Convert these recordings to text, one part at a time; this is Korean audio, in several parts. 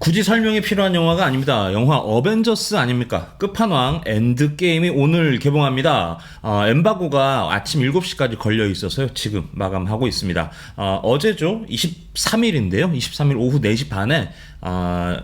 굳이 설명이 필요한 영화가 아닙니다. 영화 어벤져스 아닙니까? 끝판왕 엔드게임이 오늘 개봉합니다. 엠바고가 아침 7시까지 걸려 있어서요. 지금 마감하고 있습니다. 어제죠. 23일인데요. 23일 오후 4시 반에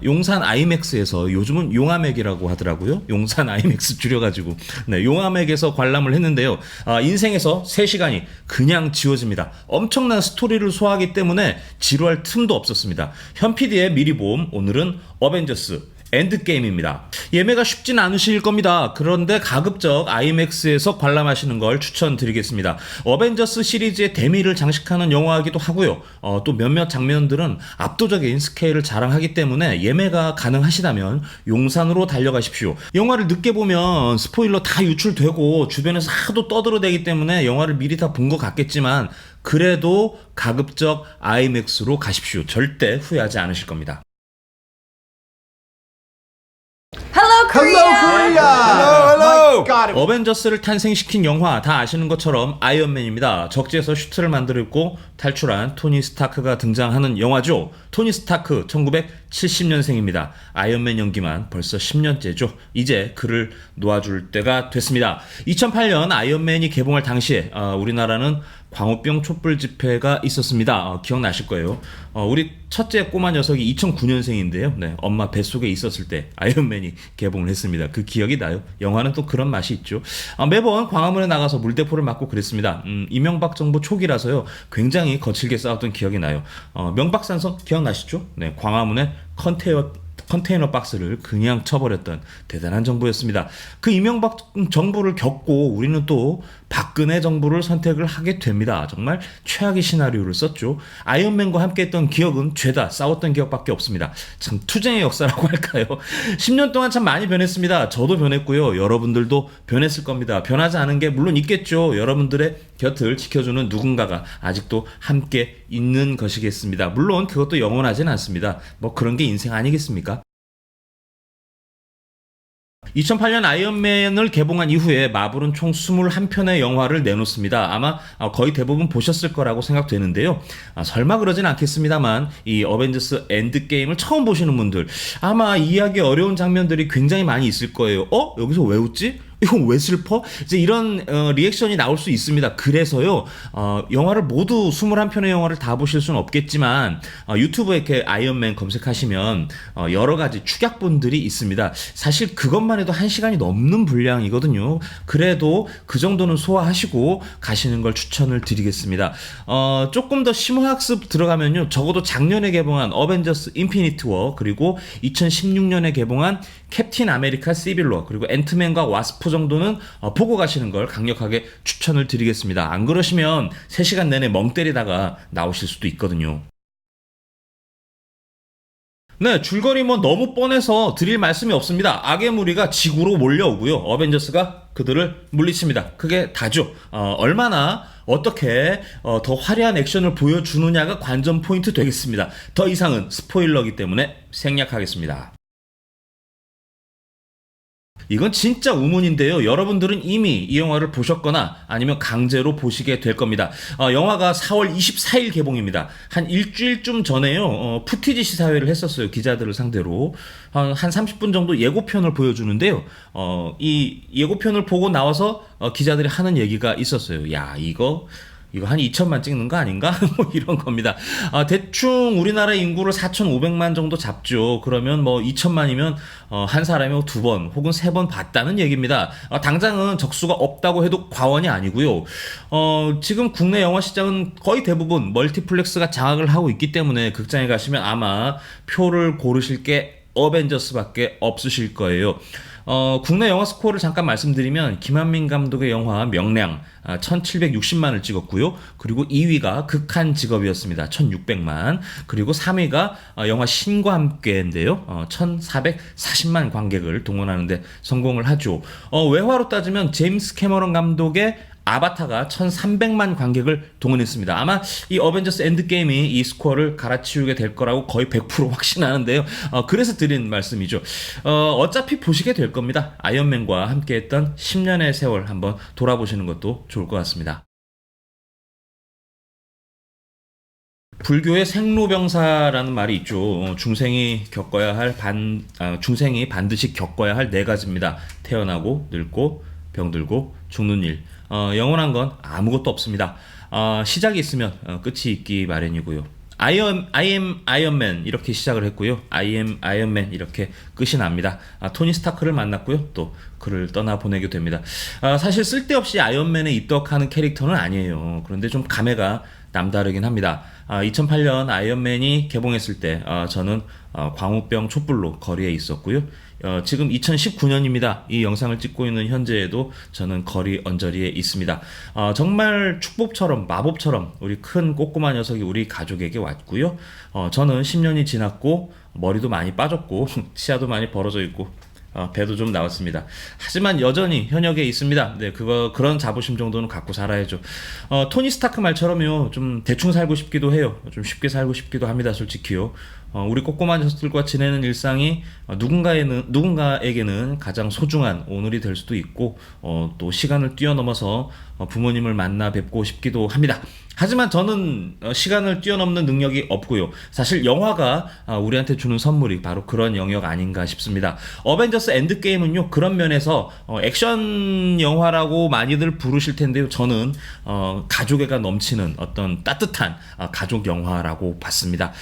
용산 아이맥스에서, 요즘은 용아맥이라고 하더라고요. 용산 아이맥스 줄여가지고 네, 용아맥에서 관람을 했는데요. 인생에서 3시간이 그냥 지워집니다. 엄청난 스토리를 소화하기 때문에 지루할 틈도 없었습니다. 현 PD의 미리 보험, 오늘은 어벤져스 엔드게임입니다. 예매가 쉽진 않으실 겁니다. 그런데 가급적 아이맥스에서 관람하시는 걸 추천드리겠습니다. 어벤져스 시리즈의 대미를 장식하는 영화이기도 하고요. 또 몇몇 장면들은 압도적인 스케일을 자랑하기 때문에 예매가 가능하시다면 용산으로 달려가십시오. 영화를 늦게 보면 스포일러 다 유출되고 주변에서 하도 떠들어대기 때문에 영화를 미리 다 본 것 같겠지만, 그래도 가급적 아이맥스로 가십시오. 절대 후회하지 않으실 겁니다. Hello, Korea! Hello. God, it 어벤져스를 탄생시킨 영화 다 아시는 것처럼 아이언맨입니다. 적재에서 슈트를 만들었고 탈출한 토니 스타크가 등장하는 영화죠. 토니 스타크 1970년생입니다. 아이언맨 연기만 벌써 10년째죠. 이제 그를 놓아줄 때가 됐습니다. 2008년 아이언맨이 개봉할 당시에 우리나라는 광우병 촛불 집회가 있었습니다. 기억나실 거예요. 우리 첫째 꼬마 녀석이 2009년생인데요. 네, 엄마 뱃속에 있었을 때 아이언맨이 개봉을 했습니다. 그 기억이 나요. 영화는 또 그런 맛이 있죠. 매번 광화문에 나가서 물대포를 맞고 그랬습니다. 이명박 정부 초기라서요. 굉장히 거칠게 싸웠던 기억이 나요. 명박산성 기억나시죠? 네, 광화문에 컨테이너 박스를 그냥 쳐버렸던 대단한 정부였습니다. 그 이명박 정부를 겪고 우리는 또 박근혜 정부를 선택을 하게 됩니다. 정말 최악의 시나리오를 썼죠. 아이언맨과 함께했던 기억은 죄다 싸웠던 기억밖에 없습니다. 참 투쟁의 역사라고 할까요? 10년 동안 참 많이 변했습니다. 저도 변했고요. 여러분들도 변했을 겁니다. 변하지 않은 게 물론 있겠죠. 여러분들의 곁을 지켜주는 누군가가 아직도 함께 있는 것이겠습니다. 물론 그것도 영원하진 않습니다. 뭐 그런 게 인생 아니겠습니까? 2008년 아이언맨을 개봉한 이후에 마블은 총 21편의 영화를 내놓습니다. 아마 거의 대부분 보셨을 거라고 생각되는데요. 설마 그러진 않겠습니다만 이 어벤져스 엔드게임을 처음 보시는 분들, 아마 이해하기 어려운 장면들이 굉장히 많이 있을 거예요. 여기서 왜 웃지? 이건 왜 슬퍼? 이제 이런 리액션이 나올 수 있습니다. 그래서요, 영화를 모두 21편의 영화를 다 보실 수는 없겠지만 유튜브에 이렇게 아이언맨 검색하시면 여러 가지 축약본들이 있습니다. 사실 그것만 해도 1시간이 넘는 분량이거든요. 그래도 그 정도는 소화하시고 가시는 걸 추천을 드리겠습니다. 조금 더 심화학습 들어가면요, 적어도 작년에 개봉한 어벤져스 인피니티 워, 그리고 2016년에 개봉한 캡틴 아메리카 시빌 워, 그리고 앤트맨과 와스프 정도는 보고 가시는 걸 강력하게 추천을 드리겠습니다. 안 그러시면 3시간 내내 멍 때리다가 나오실 수도 있거든요. 네, 줄거리 뭐 너무 뻔해서 드릴 말씀이 없습니다. 악의 무리가 지구로 몰려오고요. 어벤져스가 그들을 물리칩니다. 그게 다죠. 얼마나 어떻게 더 화려한 액션을 보여주느냐가 관전 포인트 되겠습니다. 더 이상은 스포일러이기 때문에 생략하겠습니다. 이건 진짜 우문인데요. 여러분들은 이미 이 영화를 보셨거나 아니면 강제로 보시게 될 겁니다. 영화가 4월 24일 개봉입니다. 한 일주일쯤 전에요. 푸티지 시사회를 했었어요. 기자들을 상대로. 한 30분 정도 예고편을 보여주는데요. 이 예고편을 보고 나와서 기자들이 하는 얘기가 있었어요. 야, 이거 한 2천만 찍는 거 아닌가? 뭐 이런 겁니다. 대충 우리나라 인구를 4,500만 정도 잡죠. 그러면 뭐 2천만이면 한 사람이 2번 혹은 3번 봤다는 얘기입니다. 당장은 적수가 없다고 해도 과언이 아니고요. 지금 국내 영화 시장은 거의 대부분 멀티플렉스가 장악을 하고 있기 때문에 극장에 가시면 아마 표를 고르실 게 어벤져스밖에 없으실 거예요. 국내 영화 스코어를 잠깐 말씀드리면 김한민 감독의 영화 명량 1760만을 찍었고요. 그리고 2위가 극한 직업이었습니다. 1600만. 그리고 3위가 영화 신과 함께인데요. 1440만 관객을 동원하는데 성공을 하죠. 외화로 따지면 제임스 캐머런 감독의 아바타가 1300만 관객을 동원했습니다. 아마 이 어벤져스 엔드게임이 이 스코어를 갈아치우게 될 거라고 거의 100% 확신하는데요. 그래서 드린 말씀이죠. 어차피 보시게 될 겁니다. 아이언맨과 함께했던 10년의 세월 한번 돌아보시는 것도 좋을 것 같습니다. 불교의 생로병사라는 말이 있죠. 중생이 반드시 겪어야 할 네 가지입니다. 태어나고 늙고 병들고 죽는 일. 영원한 건 아무것도 없습니다. 시작이 있으면 끝이 있기 마련이고요. I am Iron Man 이렇게 시작을 했고요. I am Iron Man 이렇게 끝이 납니다. 토니 스타크를 만났고요. 또 그를 떠나보내게 됩니다. 사실 쓸데없이 아이언맨에 입덕하는 캐릭터는 아니에요. 그런데 좀 감회가 남다르긴 합니다. 2008년 아이언맨이 개봉했을 때 저는 광우병 촛불로 거리에 있었고요. 지금 2019년입니다. 이 영상을 찍고 있는 현재에도 저는 거리 언저리에 있습니다. 정말 축복처럼 마법처럼 우리 큰 꼬꼬마 녀석이 우리 가족에게 왔고요. 저는 10년이 지났고 머리도 많이 빠졌고 치아도 많이 벌어져 있고 배도 좀 나왔습니다. 하지만 여전히 현역에 있습니다. 네, 그런 자부심 정도는 갖고 살아야죠. 토니 스타크 말처럼요, 좀 대충 살고 싶기도 해요. 좀 쉽게 살고 싶기도 합니다, 솔직히요. 우리 꼬꼬마 녀석들과 지내는 일상이 누군가에게는 가장 소중한 오늘이 될 수도 있고, 또 시간을 뛰어넘어서 부모님을 만나 뵙고 싶기도 합니다. 하지만 저는 시간을 뛰어넘는 능력이 없고요. 사실 영화가 우리한테 주는 선물이 바로 그런 영역 아닌가 싶습니다. 어벤져스 엔드게임은요, 그런 면에서 액션 영화라고 많이들 부르실 텐데요. 저는 가족애가 넘치는 어떤 따뜻한 가족 영화라고 봤습니다.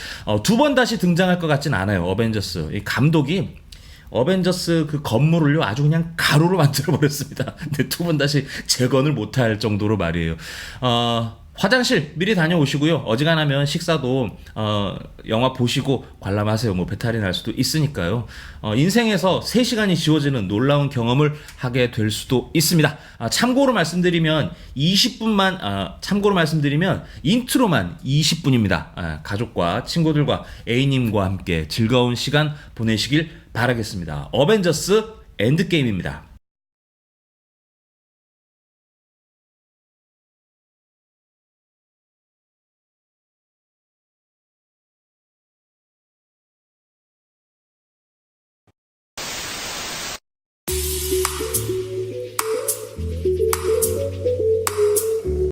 두 번 다시 등장할 것 같진 않아요. 어벤져스. 이 감독이 어벤져스 그 건물을요 아주 그냥 가루로 만들어 버렸습니다. 근데 두 번 다시 재건을 못할 정도로 말이에요. 화장실 미리 다녀오시고요. 어지간하면 식사도 영화 보시고 관람하세요. 뭐 배탈이 날 수도 있으니까요. 인생에서 3시간이 지워지는 놀라운 경험을 하게 될 수도 있습니다. 참고로 말씀드리면 인트로만 20분입니다. 가족과 친구들과 A님과 함께 즐거운 시간 보내시길 바라겠습니다. 어벤져스 엔드게임입니다.